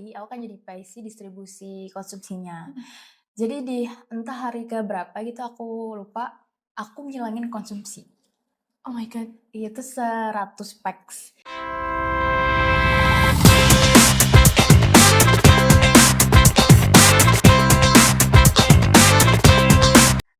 kali aku kan jadi PIC distribusi konsumsinya. Jadi di entah hari ke berapa gitu aku lupa, aku ngilangin konsumsi. Oh my god. Itu 100 packs.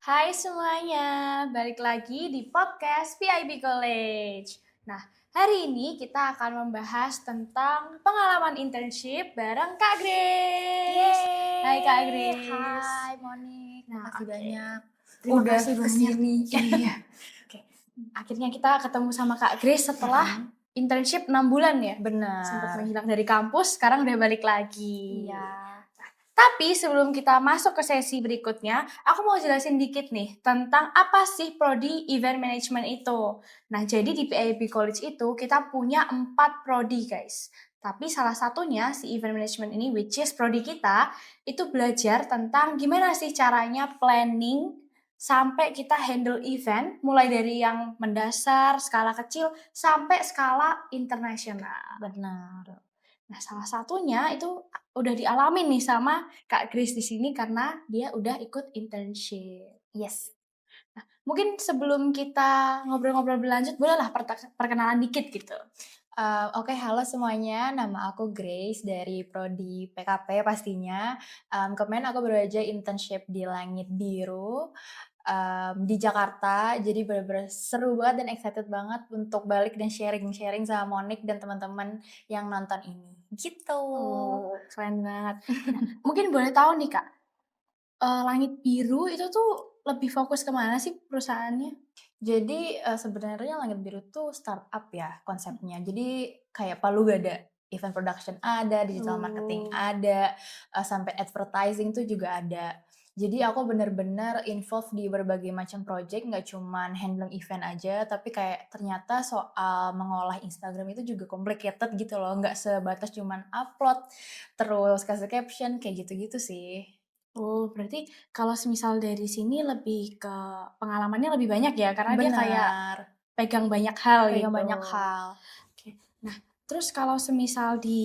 Hai semuanya, balik lagi di podcast PIB College. Nah, hari ini kita akan membahas tentang pengalaman internship bareng Kak Grace. Hai Kak Grace. Hai Monik, Nah, makasih banyak. Terima Udah kasih banyak. kesini. Iya. Oke. Akhirnya kita ketemu sama Kak Grace setelah internship 6 bulan ya. Benar. Sempat menghilang dari kampus, sekarang udah balik lagi. Iya. Tapi sebelum kita masuk ke sesi berikutnya, aku mau jelasin dikit nih tentang apa sih Prodi Event Management itu. Nah, jadi di PIB College itu kita punya 4 prodi guys. Tapi salah satunya si Event Management ini, which is prodi kita, itu belajar tentang gimana sih caranya planning sampai kita handle event, mulai dari yang mendasar, skala kecil, sampai skala internasional. Benar. Nah, salah satunya itu udah dialamin nih sama Kak Grace di sini karena dia udah ikut internship. Yes. Nah, mungkin sebelum kita ngobrol-ngobrol berlanjut, bolehlah perkenalan dikit gitu. Oke, halo semuanya. Nama aku Grace dari Prodi PKP pastinya. Kemarin aku baru aja internship di Langit Biru di Jakarta. Jadi bener-bener seru banget dan excited banget untuk balik dan sharing-sharing sama Monik dan teman-teman yang nonton ini. Gitu. Keren banget. Nah, mungkin boleh tahu nih Kak, Langit Biru itu tuh lebih fokus kemana sih perusahaannya? Jadi sebenarnya Langit Biru tuh startup ya konsepnya. Jadi kayak palu gada, event production ada, digital marketing ada, sampai advertising tuh juga ada. Jadi aku bener-bener involved di berbagai macam project, nggak cuman handling event aja, tapi kayak ternyata soal mengolah Instagram itu juga complicated gitu loh, nggak sebatas cuman upload, terus kasih caption, kayak gitu-gitu sih. Oh, berarti kalau semisal dari sini lebih ke pengalamannya lebih banyak ya, karena dia kayak Benar, pegang banyak hal pegang gitu. banyak hal. Oke. Nah, terus kalau semisal di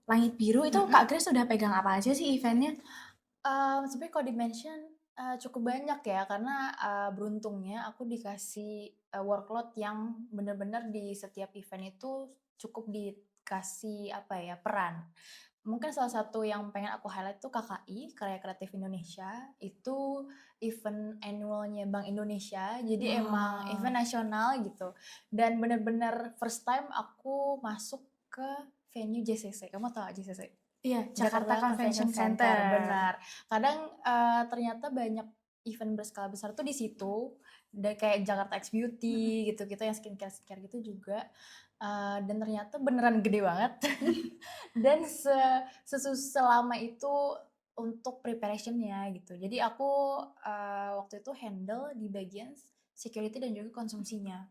Langit Biru itu Kak Grace udah pegang apa aja sih eventnya? Sebenarnya kalau di-mention, cukup banyak ya karena, beruntungnya aku dikasih, workload yang bener-bener di setiap event itu cukup dikasih, apa ya, peran. Mungkin salah satu yang pengen aku highlight tuh KKI, Karya Kreatif Indonesia, itu event annual-nya Bank Indonesia, jadi emang Wow. event nasional gitu, dan bener-bener first time aku masuk ke venue JCC, kamu tahu nggak JCC? Iya, Jakarta Convention Center. Benar. Kadang, ternyata banyak event berskala besar tuh di situ, kayak Jakarta X Beauty gitu-gitu yang skincare gitu juga, dan ternyata beneran gede banget dan selama itu untuk preparation-nya gitu. Jadi aku, waktu itu handle di bagian security dan juga konsumsinya,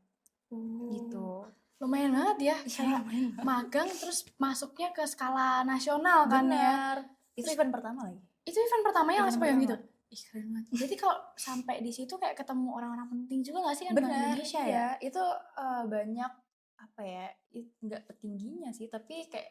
gitu. Lumayan banget ya, kayak magang terus masuknya ke skala nasional kan ya. Benar. Itu event pertama lagi. Itu event pertamanya Event langsung pegang gitu? pertama. Ih, keren banget. Jadi kalau sampai di situ kayak ketemu orang-orang penting juga gak sih kan Bank Benar, Indonesia ya? iya. Itu, banyak, apa ya, nggak petingginya sih, tapi kayak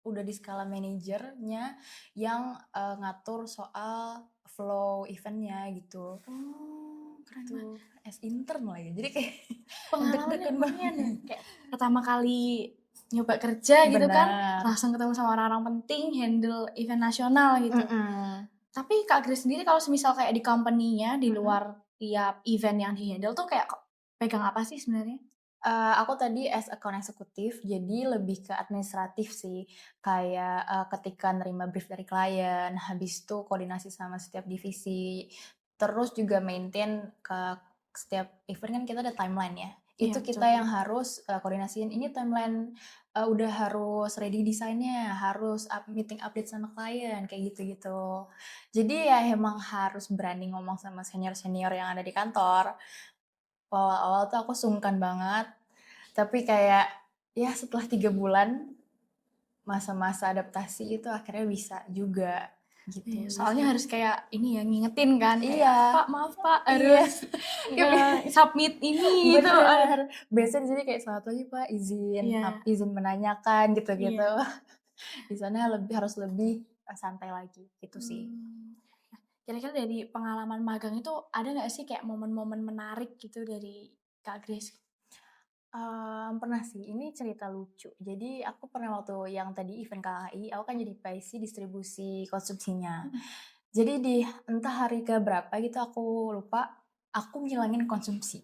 udah di skala manajernya yang, ngatur soal flow event-nya gitu. Oh, keren Gitu, banget. as intern lagi, jadi kayak Pengalamannya deg-degan lumayan ya. banget. Kayak pertama kali nyoba kerja gitu kan, Benar. langsung ketemu sama orang-orang penting, handle event nasional gitu. Tapi Kak Grace sendiri kalau semisal kayak di company-nya, di luar tiap event yang di-handle tuh kayak pegang apa sih sebenarnya? Aku tadi as account eksekutif, jadi lebih ke administratif sih. Kayak, ketika nerima brief dari klien, habis itu koordinasi sama setiap divisi, terus juga maintain ke setiap event kan kita ada timeline ya. Iya, Itu betul. kita yang harus, koordinasiin, ini timeline, udah harus ready desainnya, harus meeting update sama klien, kayak gitu-gitu. Jadi ya emang harus berani ngomong sama senior-senior yang ada di kantor. Awal-awal tuh aku sungkan banget, tapi kayak ya setelah 3 bulan masa-masa adaptasi itu akhirnya bisa juga gitu. Iya, soalnya harus kayak ini ya ngingetin kan, kayak, Iya. Pak maaf Pak Iya. harus submit ini gitu. Bener. Biasanya di sini kayak selamat pagi Pak, izin Iya. izin menanyakan gitu-gitu. Di sana harus lebih santai lagi gitu sih. Nah, kira-kira dari pengalaman magang itu ada nggak sih kayak momen-momen menarik gitu dari Kak Grace? Pernah sih, ini cerita lucu. Jadi aku pernah waktu yang tadi event KKI, aku kan jadi PIC distribusi konsumsinya. Mhm. Jadi di entah hari ke berapa gitu aku lupa, aku ngilangin konsumsi.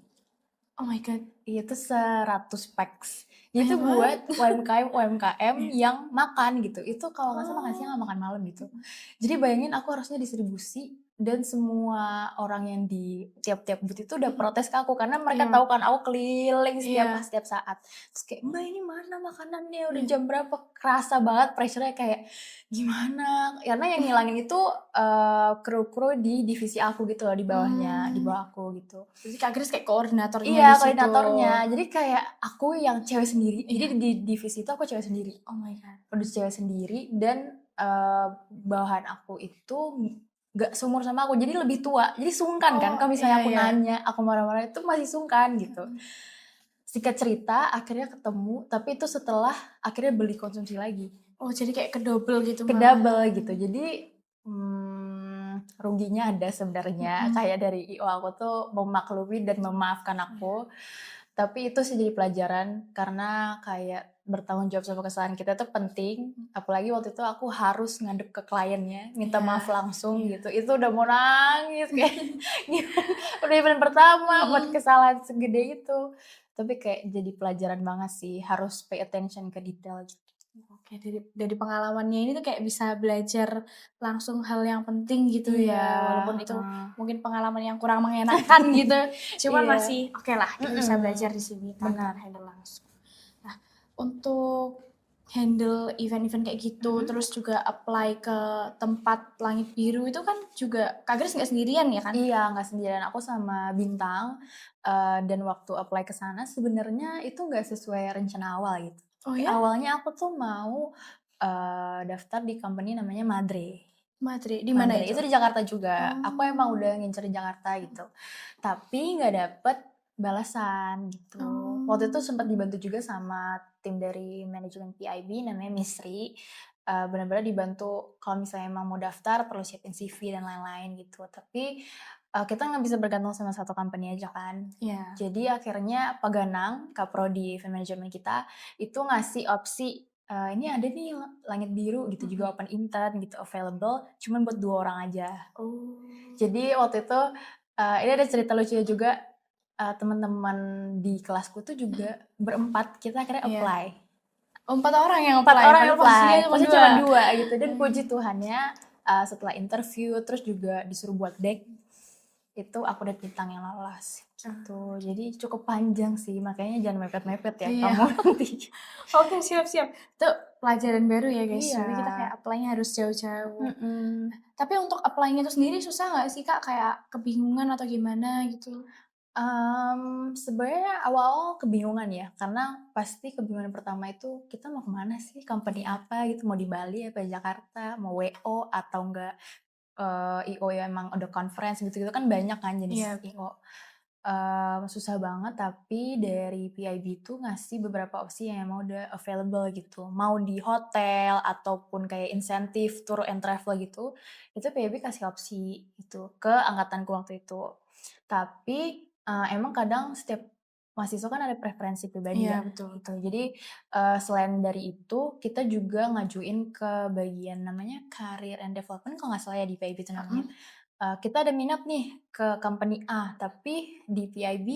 Oh my god, Itu 100 packs. Itu banyak banget. buat UMKM yang makan gitu. Itu kalau nggak salah makan siang Oh. sama makan malam gitu. Jadi bayangin aku harusnya distribusi dan semua orang yang di tiap-tiap booth itu udah protes ke aku karena mereka Iya, tahu kan aku keliling setiap iya, setiap saat. Terus kayak, "Mbak ini mana makanannya? Udah iya. jam berapa?" Kerasa banget pressure-nya kayak gimana? Karena yang ngilangin itu kru-kru di divisi aku gitu loh, di Mmm, bawah aku gitu. berarti Kak Grace kayak koordinatornya Iya, di situ. koordinatornya. Jadi kayak aku yang cewek sendiri. Jadi Iya. di divisi itu aku cewek sendiri. Oh my god. Produksi cewek sendiri dan bawahan aku itu nggak seumur sama aku. Jadi lebih tua. Jadi sungkan kan Oh, kalau iya misalnya aku iya. nanya, aku marah-marah itu masih sungkan gitu. Mhm. Singkat cerita akhirnya ketemu, tapi itu setelah akhirnya beli konsumsi lagi. Oh, jadi kayak kedouble gitu Kedouble gitu. malahan. Jadi ruginya ada sebenarnya. Mhm. Kayak dari IO aku tuh memaklumi dan memaafkan Iya. aku. Tapi itu sih jadi pelajaran karena kayak bertanggung jawab sama kesalahan kita tuh penting. Apalagi waktu itu aku harus ngadep ke kliennya, minta Iya, maaf langsung iya. gitu. Itu udah mau nangis kayak gimana, udah event pertama buat Mhm. kesalahan segede itu. Tapi kayak jadi pelajaran banget sih, harus pay attention ke detail gitu. Oke, dari pengalamannya ini tuh kayak bisa belajar langsung hal yang penting gitu Iya, ya, walaupun itu heeh. mungkin pengalaman yang kurang mengenakan gitu, cuman Iya, masih okelah kita bisa belajar di sini tentang benar. handle langsung. Nah, untuk handle event-event kayak gitu, Mhm. terus juga apply ke tempat langit biru itu kan juga Kak Grace nggak sendirian ya kan? Iya, nggak sendirian, aku sama Bintang, dan waktu apply ke sana sebenarnya itu nggak sesuai rencana awal gitu. Oh Kayak ya? awalnya aku tuh mau, daftar di company namanya Madre. Madrid, di mana Madre itu? itu di Jakarta juga, aku emang Oh. udah ngincer di Jakarta gitu, tapi nggak dapet balasan gitu. Waktu itu sempat Oh. dibantu juga sama tim dari manajemen PIB namanya Misri, bener-bener dibantu kalau misalnya emang mau daftar perlu siapin CV dan lain-lain gitu. Tapi, kita nggak bisa bergantung sama satu company aja kan. Iya. Jadi akhirnya Paganang, kaprodi event management kita, itu ngasih opsi, "Ini ada nih langit biru," gitu, juga Mhm. open intern gitu, available, cuman buat 2 orang aja. Oh. Jadi waktu itu, ini ada cerita lucunya juga, teman-teman di kelasku tuh juga berempat, kita akhirnya Iya. apply. Oh, 4 orang yang 4 apply, orang yang padahal posisinya apply, cuma posisinya 2. cuma 2 gitu, dan puji Mmm. Tuhannya, setelah interview terus juga disuruh buat deck, itu aku dan Bintang yang lolos gitu. Oke. Jadi cukup panjang sih, makanya jangan mepet-mepet ya Iya. kamu nanti. Oke, siap siap. Itu pelajaran baru ya, guys. Iya, Jadi kita kayak apply-nya harus jauh-jauh. mhm. Tapi untuk apply-nya itu sendiri susah nggak sih, Kak? Kayak kebingungan atau gimana gitu? Sebenarnya awal-awal kebingungan ya, karena pasti kebingungan pertama itu kita mau kemana sih, company Iya. apa gitu, mau di Bali apa di Jakarta, mau WO atau enggak, IO yang emang udah conference gitu-gitu kan banyak kan Iya, jenis betul. IO. Susah banget tapi dari PIB itu ngasih beberapa opsi yang emang udah available gitu. Mau di hotel ataupun kayak insentif tour and travel gitu, itu PIB kasih opsi gitu ke angkatanku waktu itu. Tapi, emang kadang setiap mahasiswa kan ada preferensi pribadi Iya, ya betul gitu. betul. Jadi, selain dari itu kita juga ngajuin ke bagian namanya Career and Development kalau nggak salah ya di PIB itu namanya. Mhm. Kita ada minat nih ke company A, tapi di PIB,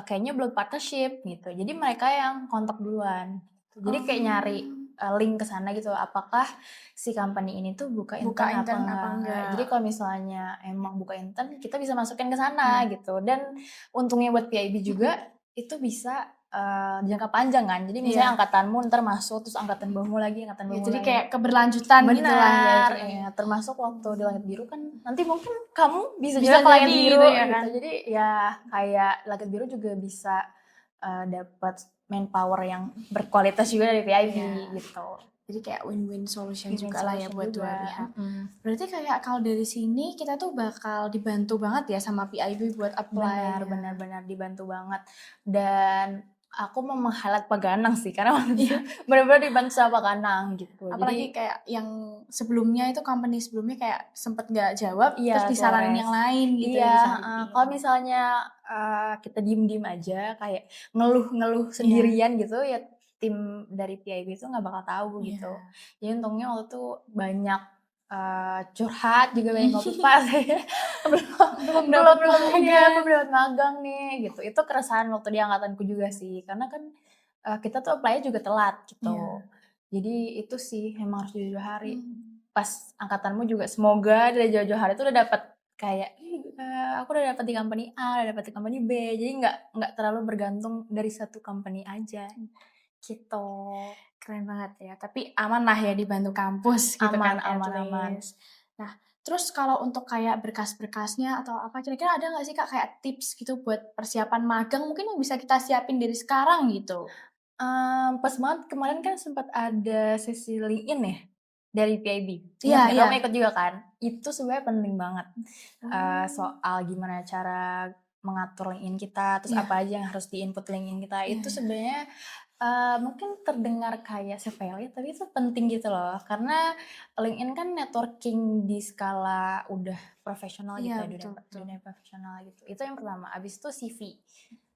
kayaknya belum partnership gitu. Jadi mereka yang kontak duluan. Jadi kayak nyari, Oh, link ke sana gitu, apakah si company ini tuh buka buka intern apa intern apa enggak. Jadi enggak? kalau misalnya emang buka intern, kita bisa masukin ke sana Iya. gitu. Dan untungnya buat PIB Mhm. juga itu bisa, jangka panjang kan. Jadi misalnya Iya. angkatanmu ntar masuk, terus angkatan Iya, bawahmu jadi lagi. kayak keberlanjutan gitulah ya Benar, jatuhnya. ya termasuk waktu di Langit Biru kan Mmm. nanti mungkin kamu bisa Bisa juga ke Langit jadi gitu Biru ya gitu. kan? Jadi ya kayak Langit Biru juga bisa, dapat manpower yang berkualitas juga dari PIB Iya. gitu. Jadi kayak win-win solution Win-win jugalah ya solution buat dua juga, pihak. mhm. Berarti kayak kalau dari sini kita tuh bakal dibantu banget ya sama PIB buat Benar apply-nya. benar benar, dibantu banget. Dan aku mau meng-highlight Pak Ganang sih, karena waktu itu Iya. bener-bener dibantu sama Pak Ganang gitu. Apalagi Jadi kayak yang sebelumnya itu company sebelumnya kayak sempet nggak jawab, terus iya, disaranin yang Flores. lain gitu ya, Iya, dicariin. kalau misalnya, kita diem-diem aja kayak ngeluh-ngeluh Iya. sendirian gitu ya, tim dari PIB itu nggak bakal tahu Iya. gitu. Jadi untungnya waktu itu banyak, curhat, juga banyak ngobrol, "Pak saya Belum dapat belum iya, aku magang. belum magang nih," gitu. Itu keresahan waktu di angkatanku juga sih, karena kan, kita tuh apply-nya juga telat gitu. Iya. Jadi itu sih emang harus jauh-jauh hari. Mmm. Pas angkatanmu juga semoga dari jauh-jauh hari tuh udah dapet kayak, aku udah dapet di company A, udah dapet di company B, jadi nggak terlalu bergantung dari satu company aja, gitu. Keren banget ya, tapi aman lah ya dibantu kampus gitu Aman kan at aman aman. least. Nah, terus kalau untuk kayak berkas-berkasnya atau apa, kira-kira ada nggak sih Kak kayak tips gitu buat persiapan magang mungkin yang bisa kita siapin dari sekarang gitu? Pas banget kemarin kan sempat ada sesi LinkedIn ya, dari PIB, ingat Iya nggak? iya. Kamu ikut juga kan? Itu sebenarnya penting banget, Oh, soal gimana cara mengatur LinkedIn kita, terus iya apa aja yang harus di-input LinkedIn kita, iya itu iya. sebenarnya, mungkin terdengar kayak sepele, tapi itu penting gitu loh. Karena LinkedIn kan networking di skala udah profesional gitu Iya, ya, betul betul. dunia profesional gitu. Itu yang pertama, abis itu CV.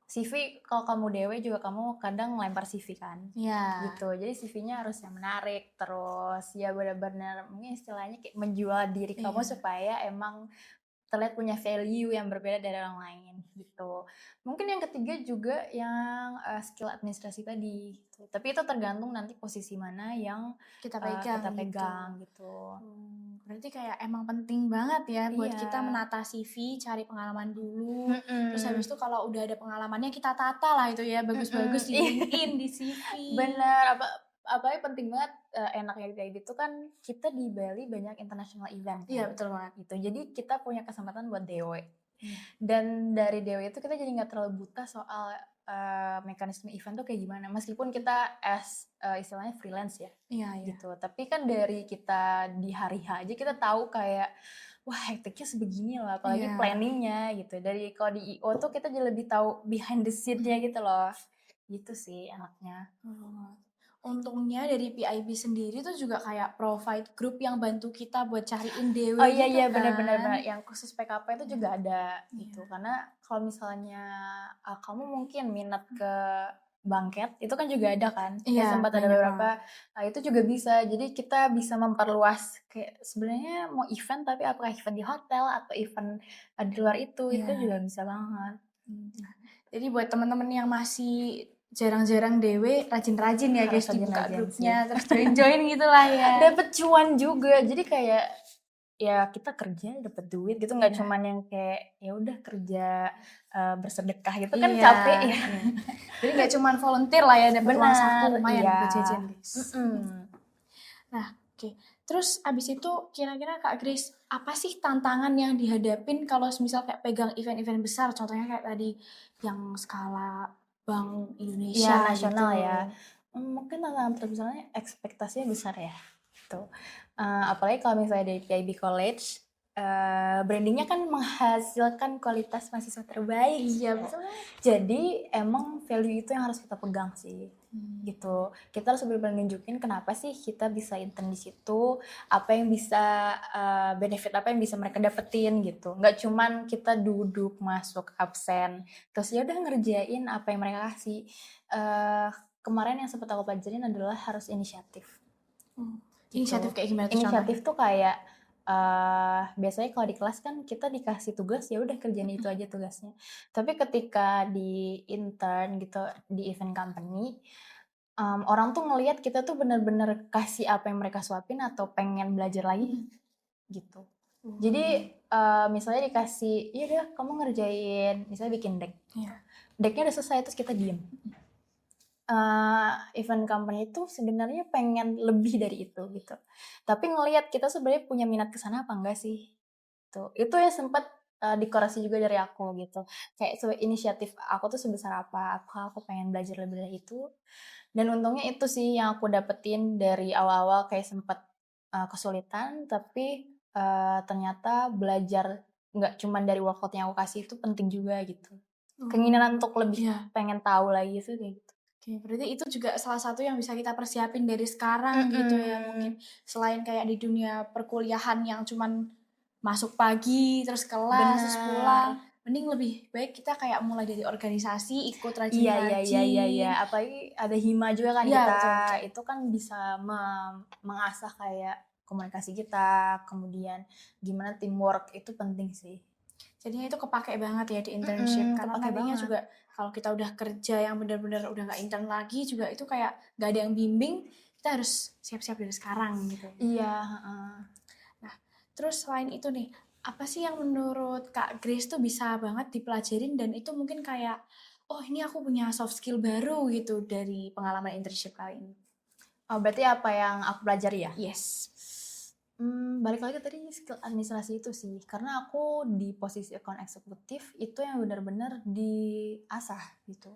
CV kalau kamu dewe juga kamu kadang ngelempar CV kan, Iya. gitu. Jadi CV-nya harus yang menarik, terus ya benar-benar mungkin istilahnya kayak menjual diri kamu Iya. supaya emang terlihat punya value yang berbeda dari orang lain, gitu. Mungkin yang ketiga juga yang, skill administrasi tadi, gitu. Tapi itu tergantung nanti posisi mana yang, Kita pegang kita gitu. pegang, gitu. Berarti kayak emang penting banget ya buat Iya, kita menata CV, cari pengalaman dulu, terus habis mhm, itu kalau udah ada pengalamannya kita tata lah itu ya, mhm, bagus-bagus di iya. LinkedIn, di CV. Bener, apalagi penting banget, enaknya kayak gitu kan kita di Bali banyak international event Iya, kan, betul banget. gitu. Jadi kita punya kesempatan buat DW. Iya. Dan dari DW itu kita jadi nggak terlalu buta soal, mekanisme event tuh kayak gimana. Meskipun kita istilahnya freelance ya, Iya iya. gitu. Tapi kan dari kita di hari H aja kita tahu kayak, wah hektiknya sebegini loh, apalagi Iya. planning-nya gitu. Dari kalau di IO tuh kita jadi lebih tahu behind the scene-nya gitu loh. Gitu sih enaknya. Oh. Untungnya dari PIB sendiri tuh juga kayak provide grup yang bantu kita buat cariin DW Oh iya gitu iya, bener bener bener, kan. yang khusus PKP itu Iya juga ada gitu. iya. Karena kalau misalnya, kamu mungkin minat ke Bangket, itu kan juga ada kan? Kayak Iya, sempat ada banyak beberapa, banget. itu juga bisa. Jadi kita bisa memperluas kayak sebenarnya mau event, tapi apakah event di hotel atau event, di luar itu Iya. juga bisa banget. Nah, jadi buat teman-teman yang masih jarang-jarang DW, rajin-rajin ya Harus guys dibuka rajin-rajin sih. grupnya, terus join-join gitulah ya. Dapet cuan juga, jadi kayak, ya kita kerja dapet duit gitu, nggak Iya. cuman yang kayak, ya udah kerja, bersedekah gitu kan Iya, capek ya. iya. Jadi nggak cuman volunteer lah ya, dapat uang saku Bener, lumayan iya, buat jajan guys. mhm. Nah, oke. Terus abis itu kira-kira Kak Grace, apa sih tantangan yang dihadapin kalau semisal kayak pegang event-event besar, contohnya kayak tadi yang skala Bank Iya Indonesia nasional gitu? ya, mungkin tantangan terbesarnya ekspektasinya besar ya, gitu. Apalagi kalau misalnya dari PIB College, branding-nya kan menghasilkan kualitas mahasiswa terbaik Iya, gitu. betul. Jadi emang value itu yang harus kita pegang sih, Hmm. gitu. Kita harus bener-bener nunjukin kenapa sih kita bisa intern di situ, apa yang bisa, benefit apa yang bisa mereka dapetin gitu. Nggak cuman kita duduk, masuk, absen, terus ya udah ngerjain apa yang mereka kasih. Kemarin yang sempat aku pelajarin adalah harus inisiatif, Inisiatif gitu. kayak gimana tuh contohnya? Inisiatif tuh kayak, biasanya kalau di kelas kan kita dikasih tugas, ya udah kerjain itu aja tugasnya. Tapi ketika di intern gitu, di event company, orang tuh ngelihat kita tuh bener-bener kasih apa yang mereka suapin atau pengen belajar lagi, Mhm. gitu. Oh, Jadi, misalnya dikasih, "Ya udah kamu ngerjain," misalnya bikin deck. iya. Deck-nya udah selesai terus kita diem. Event company itu sebenarnya pengen lebih dari itu gitu. Tapi ngelihat kita sebenarnya punya minat ke sana apa enggak sih, tuh. Itu yang sempat, dikoreksi juga dari aku gitu. Kayak inisiatif aku tuh sebesar apa, apakah aku pengen belajar lebih dari itu, dan untungnya itu sih yang aku dapetin dari awal-awal kayak sempet, kesulitan tapi, ternyata belajar nggak cuman dari workout yang aku kasih itu penting juga gitu. Oh, Keinginan untuk lebih iya. pengen tahu lagi sih kayak gitu. Oke, berarti itu juga salah satu yang bisa kita persiapin dari sekarang gitu ya mungkin. Selain kayak di dunia perkuliahan yang cuman masuk pagi, terus kelas, terus pulang, Bener. mending lebih baik kita kayak mulai dari organisasi, ikut Iya iya iya iya iya, rajin-rajin. apalagi ada hima juga kan Iya, kita, betul betul. itu kan bisa mengasah kayak komunikasi kita, kemudian gimana teamwork itu penting sih. Jadinya itu kepakai banget ya di internship karena Kepakai nantinya banget. juga kalau kita udah kerja yang benar-benar udah nggak intern lagi juga itu kayak nggak ada yang bimbing, kita harus siap-siap dari sekarang gitu. Iya, heeh. Nah, terus selain itu nih, apa sih yang menurut Kak Grace tuh bisa banget dipelajarin dan itu mungkin kayak, oh ini aku punya soft skill baru gitu dari pengalaman internship kali ini? Oh berarti apa yang aku pelajari ya? Yes. Balik lagi tadi skill administrasi itu sih, karena aku di posisi account eksekutif itu yang benar-benar diasah gitu.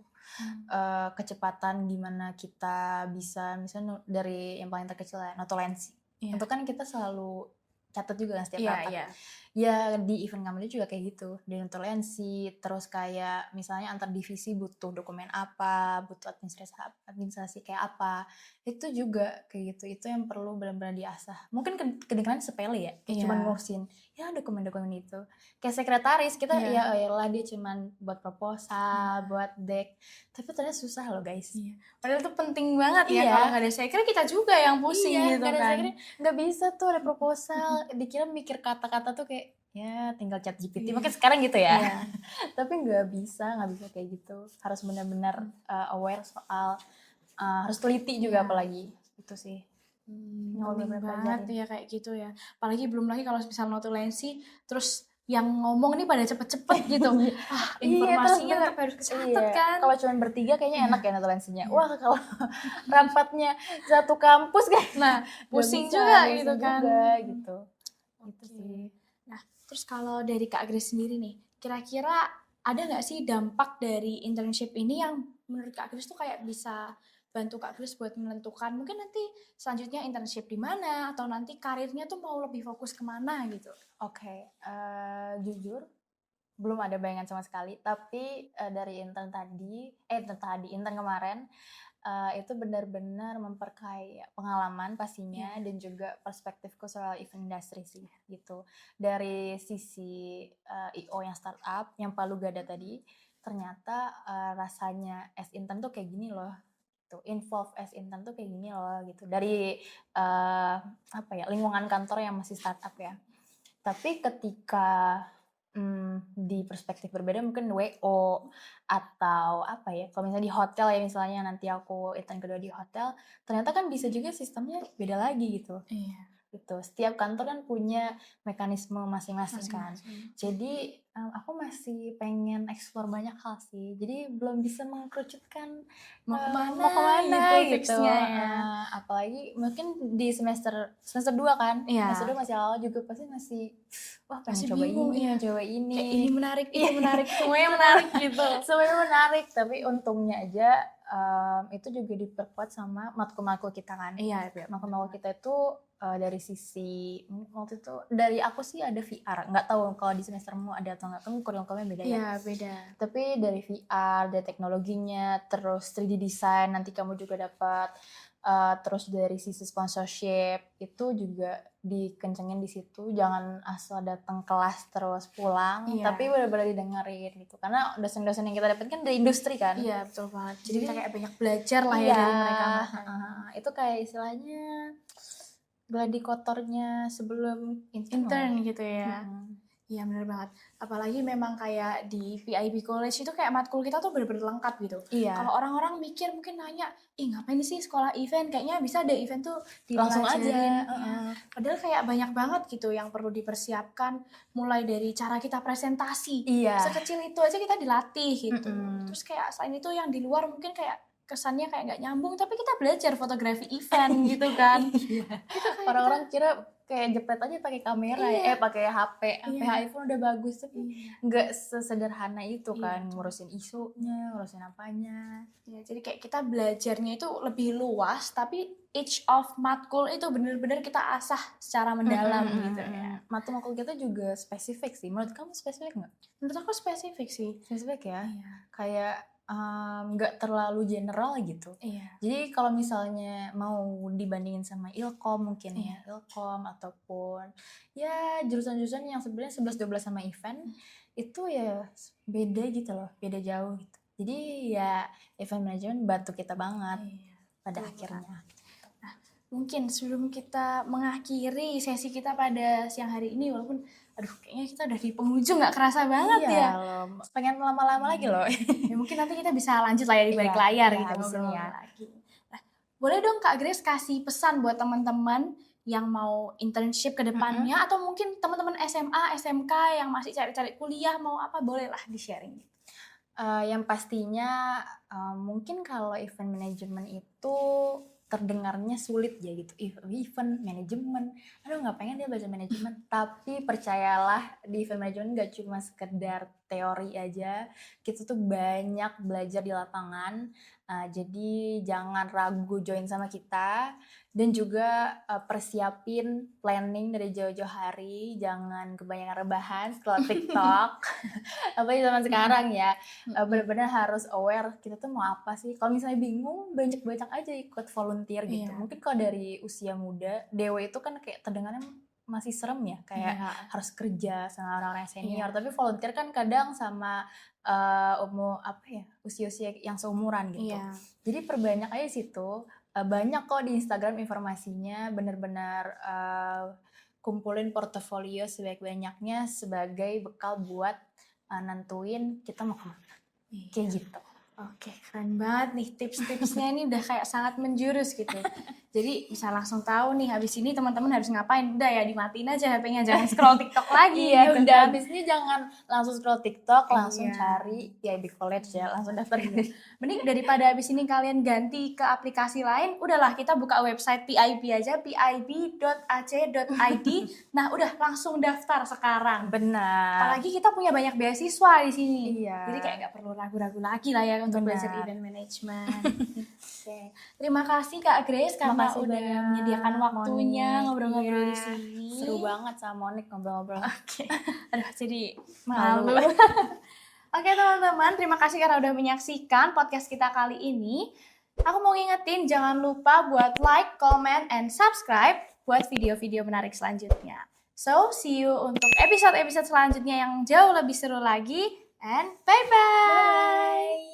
Kecepatan gimana kita bisa misalnya dari yang paling terkecil ya, notulensi. Iya. Itu kan kita selalu catat juga kan setiap Iya, rapat. iya. Ya di event kami juga kayak gitu, di notulensi, terus kayak misalnya antar divisi butuh dokumen apa, butuh administrasi kayak apa, itu juga kayak gitu, itu yang perlu benar-benar diasah. Mungkin kedengaran sepele ya, kayak Iya. cuman ngurusin ya dokumen-dokumen itu. Kayak sekretaris kita Iya. ya elah dia cuman buat proposal, buat deck, tapi ternyata susah loh guys. Iya. Padahal itu penting banget ya Iya. kalau nggak ada sekre kita juga yang pusing Iya, gitu nggak ada kan. sekre, nggak bisa tuh ada proposal, dikira mikir kata-kata tuh kayak ya tinggal chat GPT, Iya. mungkin sekarang gitu ya. Iya. Tapi nggak bisa kayak gitu. Harus benar-benar aware soal harus teliti juga Iya. apalagi itu sih. Yang Penting bener-bener banget pelajarin. ya kayak gitu ya. Apalagi belum lagi kalau misal notulensi terus yang ngomong nih pada cepet-cepet gitu. Wah, informasinya tetap harus kecatat kan. Kalau cuma bertiga kayaknya enak ya notulensinya. Iya. Wah, kalau rapatnya satu kampus kan. Nah, pusing juga gitu kan. Gitu. Gitu Oke. sih. Nah, terus kalau dari Kak Grace sendiri nih, kira-kira ada nggak sih dampak dari internship ini yang menurut Kak Grace tuh kayak bisa bantu Kak Grace buat menentukan mungkin nanti selanjutnya internship di mana atau nanti karirnya tuh mau lebih fokus kemana gitu? Oke, jujur belum ada bayangan sama sekali. Tapi dari intern kemarin itu benar-benar memperkaya pengalaman pastinya dan juga perspektifku soal event industry sih gitu. Dari sisi IO yang startup yang Palu Gada tadi, ternyata rasanya as intern tuh kayak gini loh. Tuh, involve as intern tuh kayak gini loh gitu. Dari lingkungan kantor yang masih startup ya. Tapi ketika di perspektif berbeda mungkin WO atau kalau misalnya di hotel ya misalnya nanti aku intern kedua di hotel, ternyata kan bisa juga sistemnya beda lagi gitu. Iya. Gitu. Setiap kantor kan punya mekanisme masing-masing kan. Jadi aku masih pengen explore banyak hal sih. Jadi belum bisa mengkerucutkan Mau kemana gitu. fixnya ya. Apalagi mungkin di semester 2 kan. Iya. Semester 2 masih awal juga pasti masih pengen Masih coba bingung, ini, iya. coba ini. Kayak ini menarik, itu menarik, semuanya menarik gitu. Semuanya menarik, tapi untungnya aja itu juga diperkuat sama matkul-matkul kita kan. Iya, Matkul-matkul kita itu dari sisi waktu itu dari aku sih ada VR, nggak tahu kalau di semestermu ada atau nggak, kan kurikulumnya beda ya. Iya, beda. Tapi dari VR, dari teknologinya, terus 3D design nanti kamu juga dapat, terus dari sisi sponsorship itu juga dikencengin di situ, jangan asal datang kelas terus pulang, tapi benar-benar didengerin gitu. Karena dosen-dosen yang kita dapat kan dari industri kan. Iya, betul banget. Jadi kita kayak banyak belajar lah ya dari mereka. Itu kayak istilahnya gladi kotornya sebelum intern gitu ya. Iya bener banget. Apalagi memang kayak di PIB College itu kayak matkul kita tuh bener-bener lengkap gitu. Iya. Kalau orang-orang mikir mungkin nanya, ngapain sih sekolah event? Kayaknya bisa ada event tuh langsung aja. Ya. Padahal kayak banyak banget gitu yang perlu dipersiapkan. Mulai dari cara kita presentasi. Iya. Sekecil itu aja kita dilatih gitu. Terus kayak selain itu yang di luar mungkin kayak kesannya kayak nggak nyambung, tapi kita belajar fotografi event gitu kan. Orang-orang kira kayak jepret aja pakai kamera, pakai HP iPhone udah bagus, tapi nggak sesederhana itu kan, ngurusin isunya, ngurusin apanya. Ya, jadi kayak kita belajarnya itu lebih luas, tapi each of matkul itu benar-benar kita asah secara mendalam gitu ya. Matkul kita juga spesifik sih. Menurut kamu spesifik nggak? Menurut aku spesifik sih. Spesifik ya. Iya. Kayak nggak terlalu general gitu. Iya. Jadi kalau misalnya mau dibandingin sama Ilkom mungkin ya, Ilkom ataupun ya jurusan-jurusan yang sebenarnya 11-12 sama event, itu ya beda gitu loh, beda jauh gitu. Jadi ya event management bantu kita banget pada akhirnya. Mungkin sebelum kita mengakhiri sesi kita pada siang hari ini, walaupun aduh kayaknya kita udah di penghujung nggak kerasa banget Iya ya. loh, pengen lama-lama lagi loh. Ya mungkin nanti kita bisa lanjut lah ya di balik Iya, layar iya, gitu habis ini ya. lagi. Nah, boleh dong Kak Grace kasih pesan buat teman-teman yang mau internship ke depannya atau mungkin teman-teman SMA, SMK yang masih cari-cari kuliah mau apa, boleh lah di-sharing. Yang pastinya mungkin kalau event management itu terdengarnya sulit ya gitu, event manajemen, aduh nggak pengen dia baca manajemen, tapi percayalah di event management nggak cuma sekedar teori aja, kita tuh banyak belajar di lapangan, jadi jangan ragu join sama kita, dan juga persiapin planning dari jauh-jauh hari, jangan kebanyakan rebahan scroll TikTok, apalagi zaman sekarang ya, benar-benar harus aware kita tuh mau apa sih. Kalau misalnya bingung, banyak-banyak aja ikut volunteer gitu. Iya. Mungkin kalau dari usia muda, DW itu kan kayak terdengarnya masih serem ya, kayak harus kerja sama orang-orang senior. Tapi volunteer kan kadang sama usia-usia yang seumuran gitu. Iya. Jadi perbanyak aja situ. Banyak kok di Instagram informasinya, benar-benar kumpulin portofolio sebanyak-banyaknya sebagai bekal buat nentuin kita mau kemana. Kayak gitu. Oke, keren banget nih tips-tipsnya ini udah kayak sangat menjurus gitu. Jadi bisa langsung tahu nih habis ini teman-teman harus ngapain. Udah ya dimatiin aja HP-nya, jangan scroll TikTok lagi. Iya, udah udah habis ini jangan langsung scroll TikTok, langsung Iya. cari PIB College ya, langsung daftar. Mending daripada habis ini kalian ganti ke aplikasi lain, udahlah kita buka website PIB aja, pib.ac.id. Nah, udah langsung daftar sekarang. Benar. Apalagi kita punya banyak beasiswa di sini. Iya. Jadi kayak nggak perlu ragu-ragu lagi lah ya untuk belajar Benar. event management. Oke. Terima kasih Kak Grace karena Makasih udah banyak, menyediakan waktunya Monik. ngobrol-ngobrol di Iya, sini. seru banget sama Monik ngobrol-ngobrol. Oke. Aduh, jadi Malu. malu. Oke teman-teman, terima kasih karena udah menyaksikan podcast kita kali ini. Aku mau ngingetin jangan lupa buat like, comment, and subscribe buat video-video menarik selanjutnya. So, see you untuk episode-episode selanjutnya yang jauh lebih seru lagi. And bye-bye! Bye.